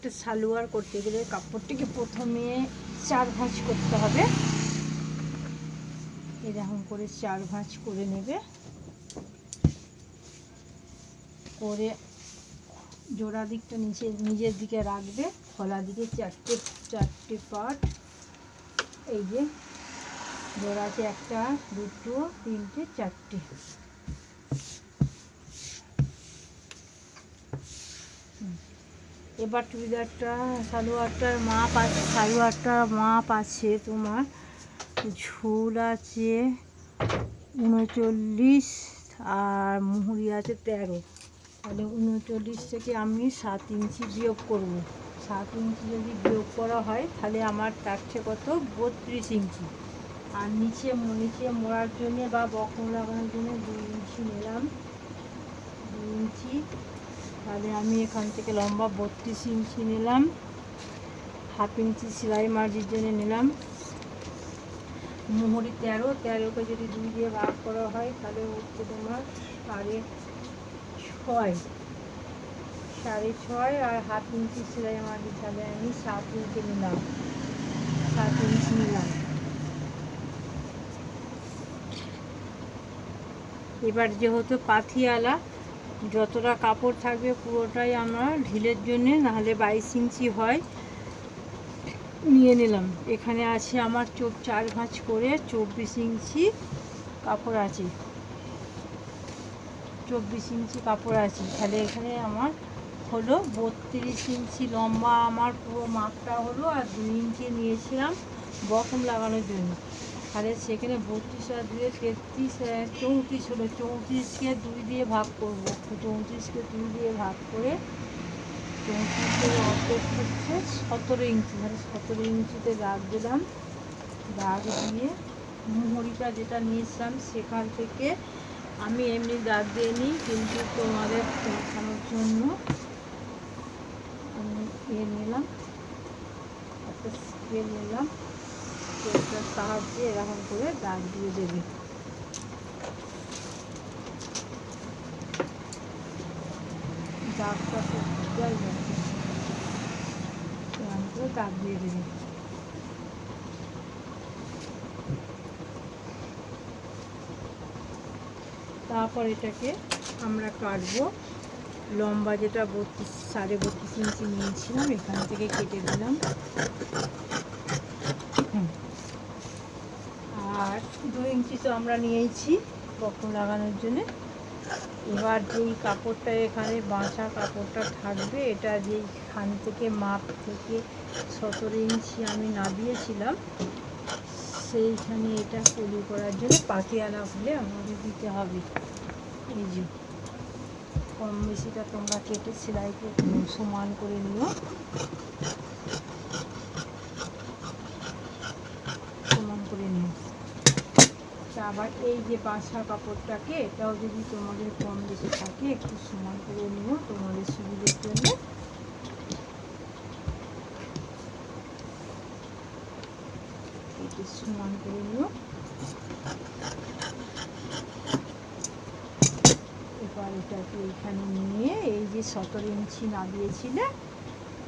একটা সালোয়ার করতে গেলে কাপড়টিকে প্রথমে 4 ভাঁজ করতে হবে। এরকম করে 4 ভাঁজ করে নেবে, করে জোড়া দিকটা নিজের দিকে রাখবে, খোলা দিকে চারটে পার্ট। এই যে জোড়া আছে 1 2 3 4টে। এবার চুড়িদারটা সালোয়ারটার মাপ আছে তোমার, ঝুল আছে 39 আর মুহুরি আছে 13। তাহলে 39 থেকে আমি 7 ইঞ্চি বিয়োগ করব। 7 ইঞ্চি যদি বিয়োগ করা হয় তাহলে আমার থাকছে কত, 32 ইঞ্চি। আর নিচে মোড়ার জন্য বা বকম লাগানোর জন্য 2 ইঞ্চি নিলাম, 2 ইঞ্চি। তাহলে আমি এখান থেকে লম্বা 32 ইঞ্চি নিলাম। হাফ ইঞ্চি সেলাই মার্জির জন্য নিলাম। মুহুরি 13কে যদি 2 দিয়ে ভাগ করা হয় তাহলে হচ্ছে তোমার 6.5 আর হাফ ইঞ্চি সেলাই মার্জিন, তাহলে আমি 7 ইঞ্চি নিলাম। এবার যেহেতু পাথিয়ালা, যতটা কাপড় থাকবে পুরোটাই আমরা ঢিলের জন্যে, নাহলে 22 ইঞ্চি হয়, নিয়ে নিলাম। এখানে আছে আমার 4 ভাঁজ করে 24 ইঞ্চি কাপড় আছে, 24 ইঞ্চি কাপড় আছে। তাহলে এখানে আমার হলো 32 ইঞ্চি লম্বা, আমার পুরো মাপটা হলো। আর 2 ইঞ্চি নিয়েছিলাম বকম লাগানোর জন্য। তাহলে সেখানে 32 আর 2 33, 34 হলো। 34কে 2 দিয়ে ভাগ করব। 34কে 2 দিয়ে ভাগ করে 34 অর্ধেক হচ্ছে 17 ইঞ্চি। তাহলে 17 ইঞ্চিতে দাগ দিলাম। দাগ দিয়ে মুহুরিটা যেটা নিয়েছিলাম সেখান থেকে আমি এমনি দাগ দিয়ে নিই, কিন্তু তোমাদের দেখানোর জন্য আমি নিলাম, একটা স্কেল নিলাম, স্কেলটার সাহায্যে এরকম করে দাগ দিয়ে দেবে। দাগটা যাই যাচ্ছে, এরকম করে দাগ দিয়ে দেবে। তারপর এটাকে আমরা কাটবো। লম্বা যেটা 32.5 ইঞ্চি নিয়েছিলাম এখান থেকে কেটে দিলাম। আর 2 ইঞ্চি তো আমরা নিয়েছি বকম লাগানোর জন্য। এবার যেই কাপড়টা এখানে বাঁচা কাপড়টা থাকবে, এটা যেইখান থেকে মাপ থেকে 17 ইঞ্চি আমি নামিয়েছিলাম, সেইখানে এটা কলি করার জন্য পাতিয়ালা হলে আমাদের দিতে হবে। এই যে কম বেশিটা তোমরা কেটে সেলাইকে সমান করে নিও, সমান করে নিও। আবার এই যে বাঁচা কাপড়টাকে, এটাও যদি তোমাদের কম বেশি থাকে একটু সমান করে নিও তোমাদের সুবিধের জন্য। একটু সমান করে নিও। এবার এটাকে এইখানে নিয়ে এই যে 17 ইঞ্চি নামিয়েছিলে,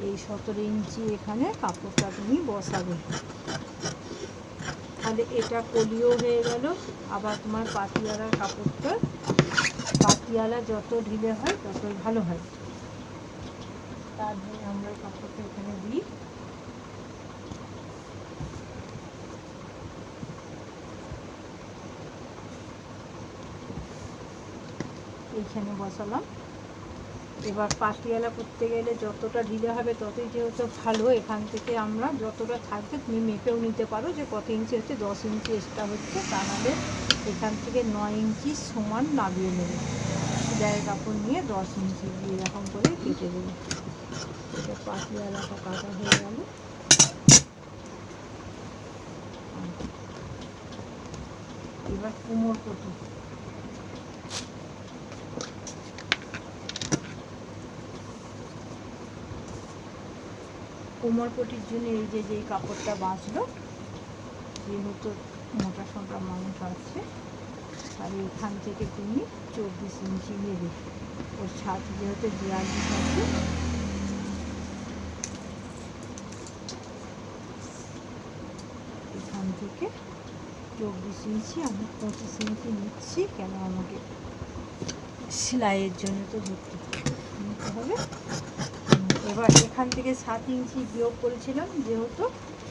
এই 17 ইঞ্চি এখানে কাপড়টা তুমি বসাবে। তাহলে এটা কলিও হয়ে গেল। আবার তোমার পাতিয়ালার কাপড়টা, পাতিয়ালা যত ঢিলে হয় ততই ভালো হয়। তার জন্য আমরা কাপড়টা এখানে দিই। এইখানে বসালাম। এবার পাতিয়ালা করতে গেলে যতটা ঢিলে হবে ততই যেহেতু ভালো। এখান থেকে আমরা যতটা থাকবে তুমি মেপেও নিতে পারো যে কত ইঞ্চি হচ্ছে, 10 ইঞ্চি এক্সট্রা হচ্ছে, তাহলে এখান থেকে 9 ইঞ্চি সমান নামিয়ে নেবে। সেলাইয়ের কাপড় নিয়ে 10 ইঞ্চি দিয়ে এরকম করে কেটে দেবে। এটা পাতিয়ালাটা কাটা হয়ে গেল। এবার কোমরপটি, কোমরপটির জন্য এই যে যেই কাপড়টা বাঁচলো, যেহেতু মোটা সোটা মানুষ আছে, আর এখান থেকে তুমি 24 ইঞ্চি নেবে। ওর ছাদ যেহেতু 42 আছে, এখান থেকে 24 ইঞ্চি আমি 25 ইঞ্চি নিচ্ছি, কেন আমাকে সেলাইয়ের জন্য তো ধরতে নিতে হবে। এবার এখান থেকে 7 ইঞ্চি বিয়োগ করেছিলাম যেহেতু,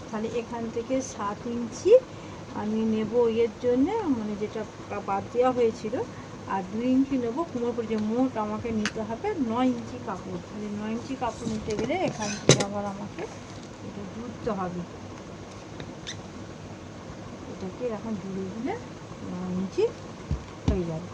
তাহলে এখান থেকে 7 ইঞ্চি আমি নেব এর জন্যে, মানে যেটা বাদ দেওয়া হয়েছিল, আর 2 ইঞ্চি নেবো কোমর পর্যন্ত। মোট আমাকে নিতে হবে 9 ইঞ্চি কাপড়। তাহলে 9 ইঞ্চি কাপড় নিতে গেলে এখান থেকে আবার আমাকে এটা জুড়তে হবে। এটাকে এখন জুড়ে দিলে 9 ইঞ্চি হয়ে যাবে।